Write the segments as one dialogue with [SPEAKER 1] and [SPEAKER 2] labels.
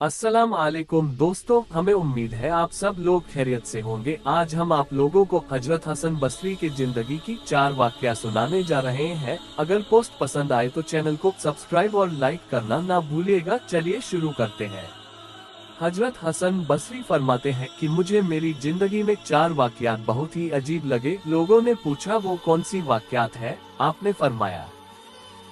[SPEAKER 1] अस्सलाम वालेकुम दोस्तों, हमें उम्मीद है आप सब लोग खैरियत से होंगे। आज हम आप लोगों को हजरत हसन बसरी की जिंदगी की 4 वाक़या सुनाने जा रहे हैं। अगर पोस्ट पसंद आए तो चैनल को सब्सक्राइब और लाइक करना ना भूलिएगा। चलिए शुरू करते हैं। हजरत हसन बसरी फरमाते हैं कि मुझे मेरी जिंदगी में 4 वाक़यात बहुत ही अजीब लगे। लोगों ने पूछा वो कौन सी वाक़यात है? आपने फरमाया,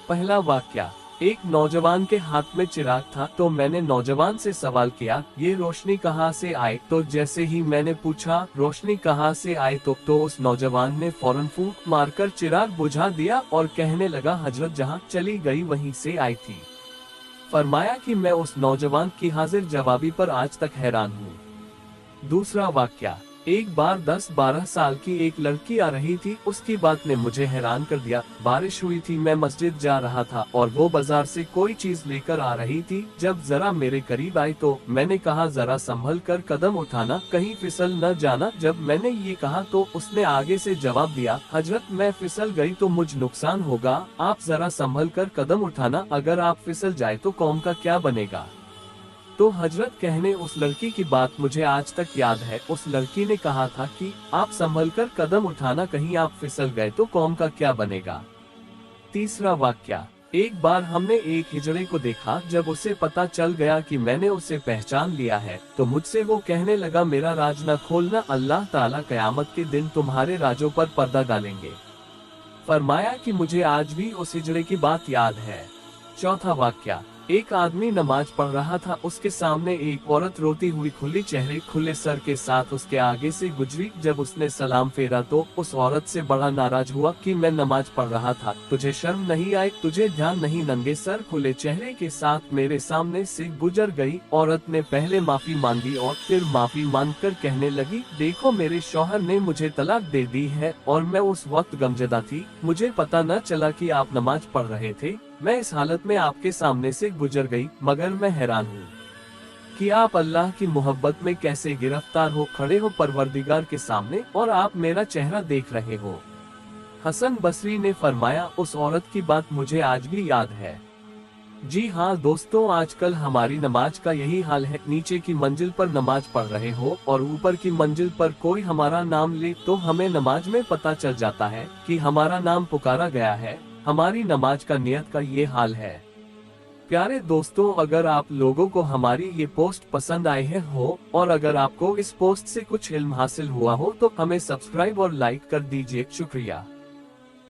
[SPEAKER 1] पहला वाक़या, एक नौजवान के हाथ में चिराग था तो मैंने नौजवान से सवाल किया, ये रोशनी कहाँ से आए? तो जैसे ही मैंने पूछा रोशनी कहाँ से आए तो उस नौजवान ने फौरन फूंक मारकर चिराग बुझा दिया और कहने लगा, हजरत जहाँ चली गई वहीं से आई थी। फरमाया कि मैं उस नौजवान की हाजिर जवाबी पर आज तक हैरान हूँ। दूसरा वाक़या, एक बार 10-12 साल की एक लड़की आ रही थी। उसकी बात ने मुझे हैरान कर दिया। बारिश हुई थी, मैं मस्जिद जा रहा था और वो बाजार से कोई चीज लेकर आ रही थी। जब जरा मेरे करीब आई तो मैंने कहा, जरा संभल कर कदम उठाना, कहीं फिसल न जाना। जब मैंने ये कहा तो उसने आगे से जवाब दिया, हजरत मैं फिसल गई तो मुझ नुकसान होगा, आप जरा संभल कर कदम उठाना, अगर आप फिसल जाए तो कौम का क्या बनेगा। तो हजरत कहने उस लड़की की बात मुझे आज तक याद है। उस लड़की ने कहा था कि आप संभल कर कदम उठाना, कहीं आप फिसल गए तो कौम का क्या बनेगा। तीसरा वाक़या, एक बार हमने एक हिजड़े को देखा। जब उसे पता चल गया कि मैंने उसे पहचान लिया है तो मुझसे वो कहने लगा, मेरा राज न खोलना, अल्लाह ताला कयामत के दिन तुम्हारे राजों पर पर्दा डालेंगे। फरमाया कि मुझे आज भी उस हिजड़े की बात याद है। चौथा वाक़या, एक आदमी नमाज पढ़ रहा था। उसके सामने एक औरत रोती हुई खुले चेहरे खुले सर के साथ उसके आगे से गुजरी। जब उसने सलाम फेरा तो उस औरत से बड़ा नाराज हुआ कि मैं नमाज पढ़ रहा था, तुझे शर्म नहीं आई, तुझे ध्यान नहीं, नंगे सर खुले चेहरे के साथ मेरे सामने से गुजर गई। औरत ने पहले माफी मांगी और फिर माफी मांगकर कहने लगी, देखो मेरे शौहर ने मुझे तलाक दे दी है और मैं उस वक्त गमजदा थी, मुझे पता न चला कि आप नमाज पढ़ रहे थे। मैं इस हालत में आपके सामने से गुजर गई, मगर मैं हैरान हूँ कि आप अल्लाह की मोहब्बत में कैसे गिरफ्तार हो खड़े हो परवरदिगार के सामने और आप मेरा चेहरा देख रहे हो। हसन बसरी ने फरमाया, उस औरत की बात मुझे आज भी याद है। जी हाँ दोस्तों, आजकल हमारी नमाज का यही हाल है। नीचे की मंजिल पर नमाज पढ़ रहे हो और ऊपर की मंजिल पर कोई हमारा नाम ले तो हमें नमाज में पता चल जाता है कि हमारा नाम पुकारा गया है। हमारी नमाज का नियत का ये हाल है। प्यारे दोस्तों, अगर आप लोगों को हमारी ये पोस्ट पसंद आई है हो और अगर आपको इस पोस्ट से कुछ इल्म हासिल हुआ हो तो हमें सब्सक्राइब और लाइक कर दीजिए। शुक्रिया।